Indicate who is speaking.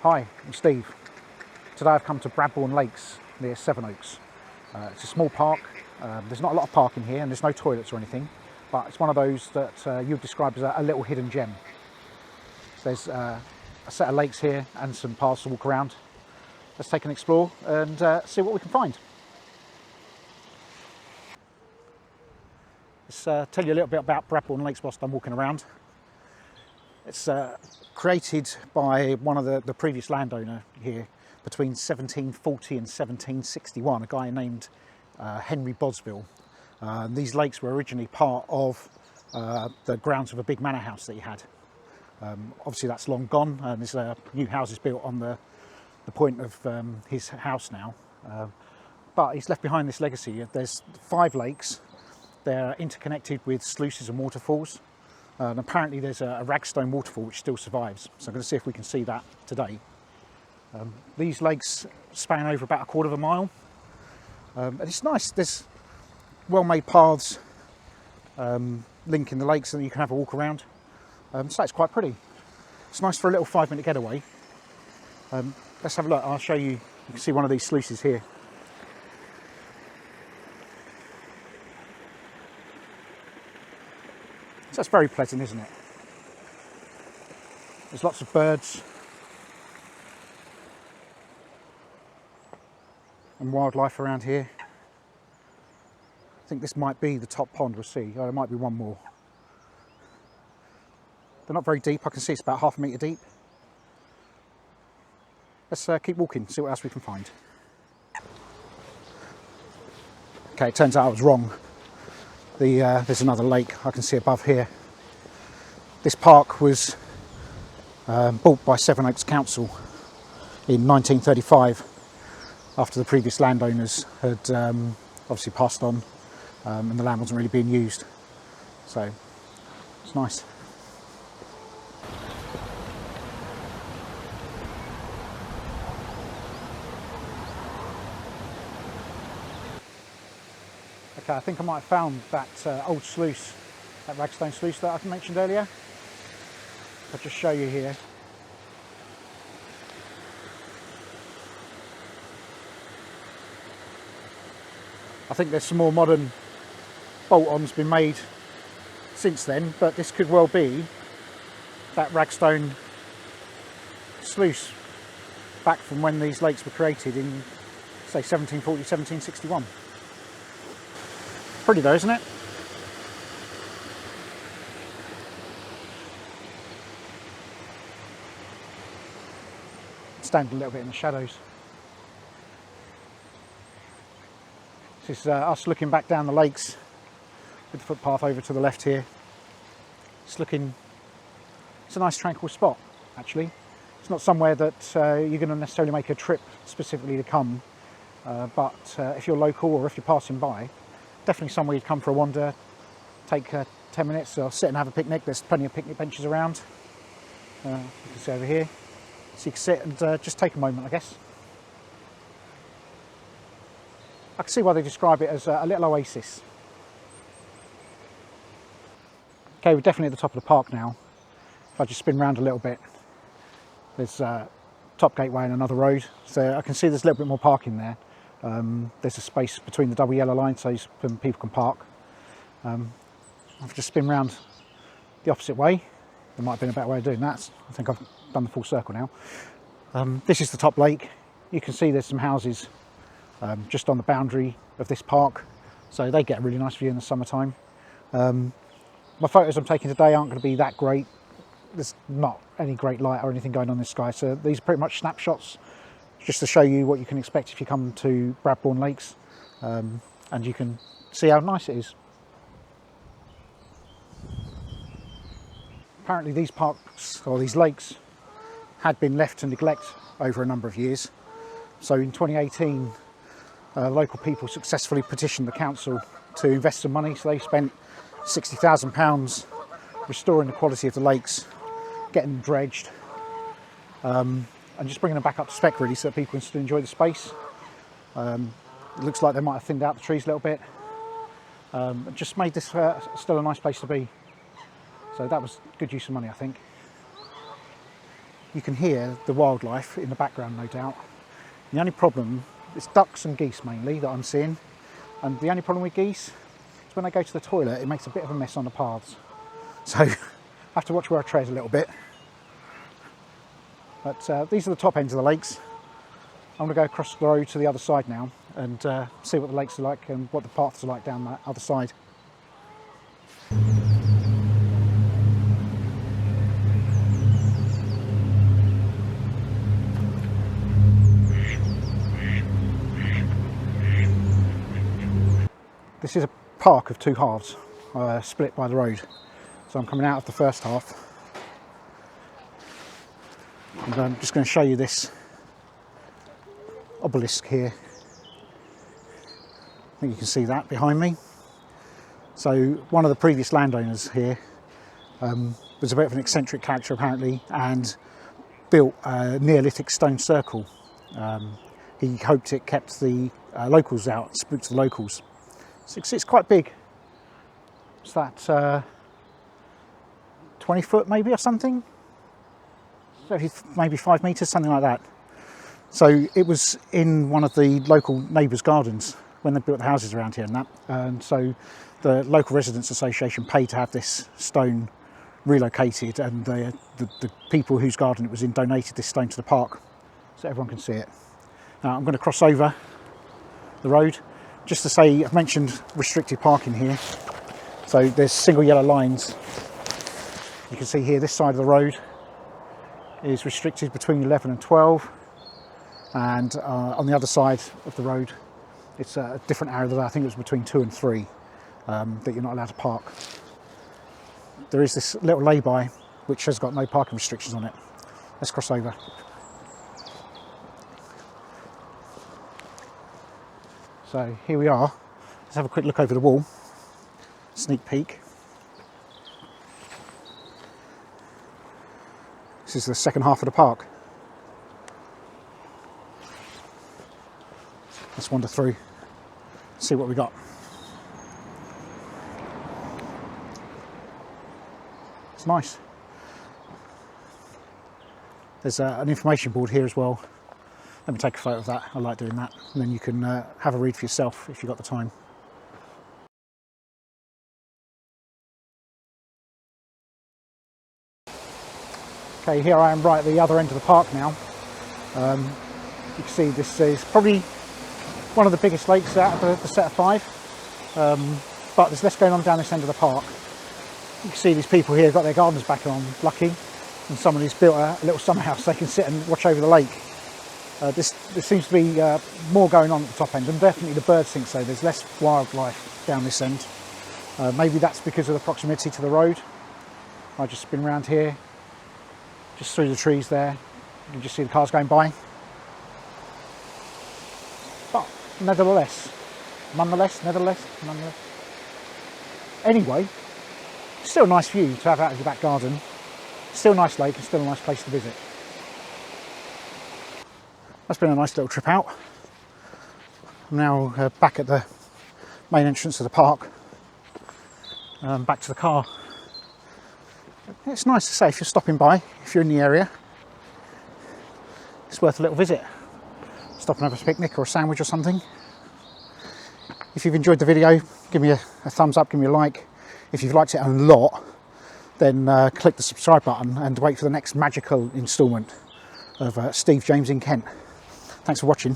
Speaker 1: Hi, I'm Steve. Today I've come to Bradbourne Lakes near Sevenoaks. It's a small park. There's not a lot of parking here and there's no toilets or anything, but it's one of those that you'd describe as a little hidden gem. There's a set of lakes here and some paths to walk around. Let's take an explore and see what we can find. Let's tell you a little bit about Bradbourne Lakes whilst I'm walking around. It's created by one of the previous landowner here between 1740 and 1761, a guy named Henry Bosville. These lakes were originally part of the grounds of a big manor house that he had. Obviously that's long gone and there's new houses built on the point of his house now. But he's left behind this legacy. There's 5 lakes. They're interconnected with sluices and waterfalls. And apparently there's a ragstone waterfall which still survives. So I'm going to see if we can see that today. These lakes span over about 1/4 of a mile. And it's nice. There's well-made paths linking the lakes and you can have a walk around. So it's quite pretty. It's nice for a little 5-minute getaway. Let's have a look. I'll show you. You can see one of these sluices here. So that's very pleasant, isn't it? There's lots of birds and wildlife around here. I think this might be the top pond, we'll see. Oh, there might be one more. They're not very deep. I can see it's about 1/2 metre deep. Let's keep walking, see what else we can find. Okay, it turns out I was wrong. There's another lake I can see above here. This park was bought by Sevenoaks Council in 1935 after the previous landowners had obviously passed on and the land wasn't really being used. So it's nice. Okay, I think I might have found that old sluice, that ragstone sluice that I mentioned earlier. I'll just show you here. I think there's some more modern bolt-ons been made since then, but this could well be that ragstone sluice back from when these lakes were created in, say, 1740, 1761. Pretty though, isn't it? Stand a little bit in the shadows. This is us looking back down the lakes with the footpath over to the left here. It's a nice tranquil spot actually. It's not somewhere that you're going to necessarily make a trip specifically to come, but if you're local or if you're passing by, definitely somewhere you'd come for a wander, take 10 minutes or sit and have a picnic. There's plenty of picnic benches around. You can see over here. So you can sit and just take a moment, I guess. I can see why they describe it as a little oasis. Okay, we're definitely at the top of the park now. If I just spin round a little bit, there's top gateway and another road. So I can see there's a little bit more parking there. There's a space between the double yellow line so people can park. I've just spin round the opposite way. There might have been a better way of doing that. I think I've done the full circle now. This is the top lake. You can see there's some houses just on the boundary of this park, so they get a really nice view in the summertime. My photos I'm taking today aren't going to be that great. There's not any great light or anything going on in the sky, so these are pretty much snapshots just to show you what you can expect if you come to Bradbourne Lakes, and you can see how nice it is. Apparently these parks, or these lakes, had been left to neglect over a number of years. So in 2018, local people successfully petitioned the council to invest some money, so they spent £60,000 restoring the quality of the lakes, getting them dredged, and just bringing them back up to spec really, so that people can still enjoy the space. It looks like they might have thinned out the trees a little bit. It just made this still a nice place to be. So that was good use of money, I think. you can hear the wildlife in the background, no doubt. The only problem, it's ducks and geese mainly that I'm seeing, and the only problem with geese is when they go to the toilet, it makes a bit of a mess on the paths. So I have to watch where I tread a little bit. But these are the top ends of the lakes. I'm going to go across the road to the other side now and see what the lakes are like and what the paths are like down that other side. This is a park of two halves, split by the road. So I'm coming out of the first half. And I'm just going to show you this obelisk here. I think you can see that behind me. So one of the previous landowners here was a bit of an eccentric character apparently, and built a Neolithic stone circle. He hoped it kept the locals out, spooked the locals. So it's quite big. It's that 20 foot maybe or something? So maybe 5 metres, something like that. So it was in one of the local neighbours' gardens when they built the houses around here and that. And so the local residents association paid to have this stone relocated, and the people whose garden it was in donated this stone to the park so everyone can see it. Now I'm going to cross over the road. Just to say, I've mentioned restricted parking here. So there's single yellow lines. You can see here, this side of the road is restricted between 11 and 12. And on the other side of the road, it's a different area that I think it was between 2 and 3 that you're not allowed to park. There is this little lay-by which has got no parking restrictions on it. Let's cross over. So here we are. Let's have a quick look over the wall. Sneak peek. This is the second half of the park. Let's wander through, see what we got. It's nice. There's an information board here as well. Let me take a photo of that. I like doing that. And then you can have a read for yourself if you've got the time. Okay, here I am right at the other end of the park now. You can see this is probably one of the biggest lakes out of the set of 5. But there's less going on down this end of the park. You can see these people here got their gardens back on, lucky. And somebody's built a little summer house so they can sit and watch over the lake. There seems to be more going on at the top end, and definitely the birds think so. There's less wildlife down this end. Maybe that's because of the proximity to the road. I just spin around here, just through the trees there. You can just see the cars going by. But nevertheless, nonetheless. Anyway, still a nice view to have out of your back garden. Still a nice lake and still a nice place to visit. That's been a nice little trip out. I'm now back at the main entrance of the park. Back to the car. It's nice to say if you're stopping by, if you're in the area, it's worth a little visit. Stop and have a picnic or a sandwich or something. If you've enjoyed the video, give me a thumbs up, give me a like. If you've liked it a lot, then click the subscribe button and wait for the next magical instalment of Steve James in Kent. Thanks for watching.